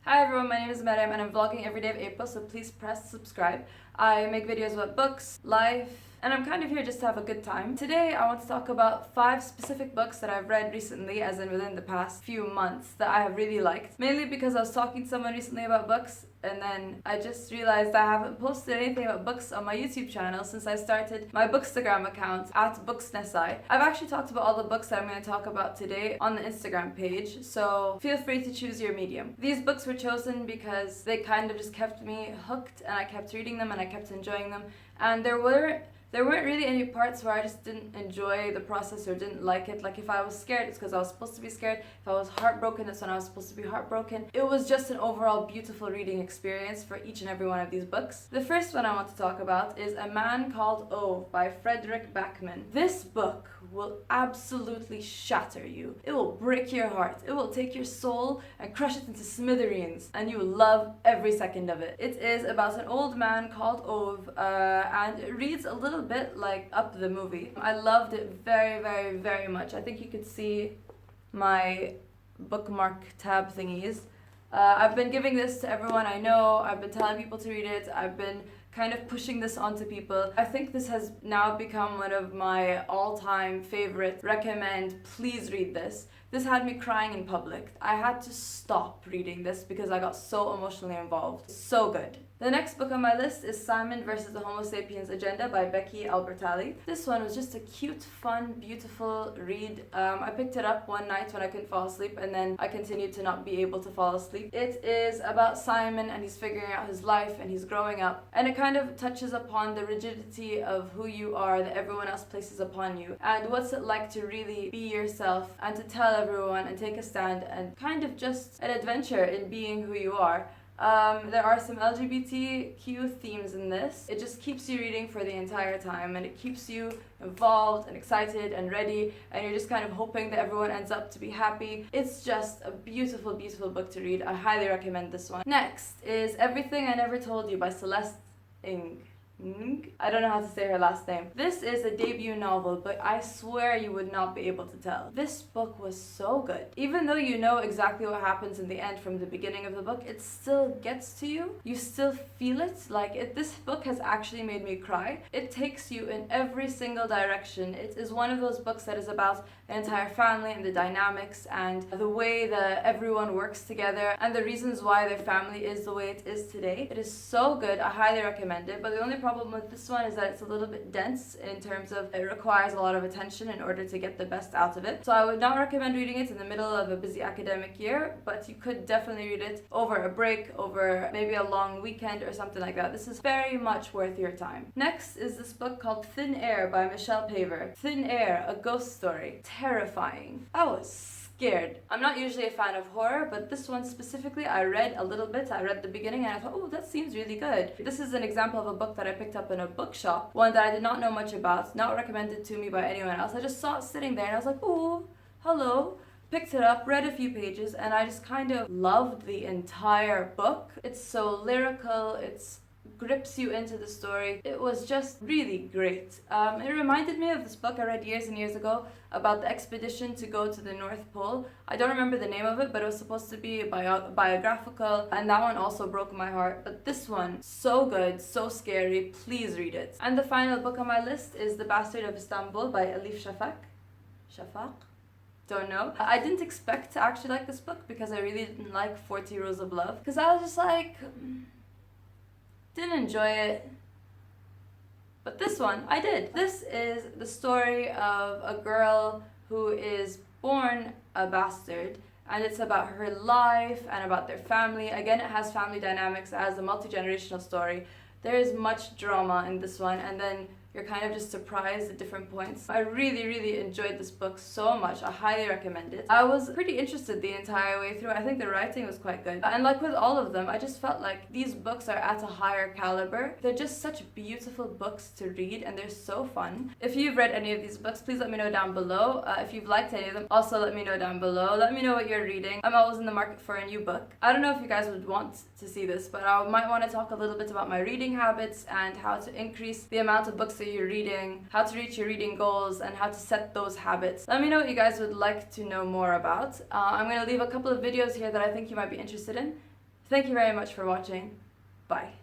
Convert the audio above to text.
Hi everyone, my name is Mariam and I'm vlogging every day of April, so please press subscribe. I make videos about books, life, and I'm kind of here just to have a good time. Today I want to talk about 5 specific books that I've read recently, as in within the past few months, that I have really liked. Mainly because I was talking to someone recently about books, and then I just realized I haven't posted anything about books on my YouTube channel since I started my Bookstagram account at Booksnesai. I've actually talked about all the books that I'm going to talk about today on the Instagram page, so feel free to choose your medium. These books were chosen because they kind of just kept me hooked, and I kept reading them and I kept enjoying them, and there weren't really any parts where I just didn't enjoy the process or didn't like it. Like if I was scared, it's because I was supposed to be scared. If I was heartbroken, that's when I was supposed to be heartbroken. It was just an overall beautiful reading experience for each and every one of these books. The first one I want to talk about is A Man Called Ove by Fredrik Backman. This book will absolutely shatter you. It will break your heart. It will take your soul and crush it into smithereens, and you will love every second of it. It is about an old man called Ove, and it reads a little bit like Up the movie. I loved it very, very, very much. I think you could see my bookmark tab thingies. I've been giving this to everyone I know. I've been telling people to read it. I've been kind of pushing this onto people. I think this has now become one of my all-time favorite recommend. Please read this. This had me crying in public. I had to stop reading this because I got so emotionally involved. So good. The next book on my list is Simon vs. the Homo Sapiens Agenda by Becky Albertalli. This one was just a cute, fun, beautiful read. I picked it up one night when I couldn't fall asleep, and then I continued to not be able to fall asleep. It is about Simon, and he's figuring out his life and he's growing up, and it kind of touches upon the rigidity of who you are that everyone else places upon you, and what's it like to really be yourself and to tell everyone and take a stand and kind of just an adventure in being who you are. There are some LGBTQ themes in this. It just keeps you reading for the entire time, and it keeps you involved and excited and ready, and you're just kind of hoping that everyone ends up to be happy. It's just a beautiful, beautiful book to read. I highly recommend this one. Next is Everything I Never Told You by Celeste Ng. I don't know how to say her last name. This is a debut novel, but I swear you would not be able to tell. This book was so good. Even though you know exactly what happens in the end from the beginning of the book, it still gets to you. You still feel it. This book has actually made me cry. It takes you in every single direction. It is one of those books that is about the entire family and the dynamics and the way that everyone works together and the reasons why their family is the way it is today. It is so good. I highly recommend it. But the only problem with this one is that it's a little bit dense in terms of it requires a lot of attention in order to get the best out of it. So I would not recommend reading it in the middle of a busy academic year, but you could definitely read it over a break, over maybe a long weekend or something like that. This is very much worth your time. Next is this book called Thin Air by Michelle Paver. Thin Air, a ghost story. Terrifying. I was scared. I'm not usually a fan of horror, but this one specifically I read a little bit. I read the beginning and I thought, oh, that seems really good. This is an example of a book that I picked up in a bookshop, one that I did not know much about, not recommended to me by anyone else. I just saw it sitting there and I was like, oh, hello. Picked it up, read a few pages, and I just kind of loved the entire book. It's so lyrical, it's grips you into the story. It was just really great. It reminded me of this book I read years and years ago about the expedition to go to the North Pole. I don't remember the name of it, but it was supposed to be biographical, and that one also broke my heart. But this one, so good, so scary. Please read it. And the final book on my list is The Bastard of Istanbul by Elif Shafak. Shafak? Don't know. I didn't expect to actually like this book because I really didn't like 40 Rules of Love, because I was just like, didn't enjoy it. But this one, I did. This is the story of a girl who is born a bastard, and it's about her life and about their family. Again, it has family dynamics, it has a multi-generational story. There is much drama in this one, and then you're kind of just surprised at different points. I really, really enjoyed this book so much. I highly recommend it. I was pretty interested the entire way through. I think the writing was quite good. And like with all of them, I just felt like these books are at a higher caliber. They're just such beautiful books to read, and they're so fun. If you've read any of these books, please let me know down below. If you've liked any of them, also let me know down below. Let me know what you're reading. I'm always in the market for a new book. I don't know if you guys would want to see this, but I might want to talk a little bit about my reading habits and how to increase the amount of books that you're reading, how to reach your reading goals, and how to set those habits. Let me know what you guys would like to know more about. I'm going to leave a couple of videos here that I think you might be interested in. Thank you very much for watching. Bye.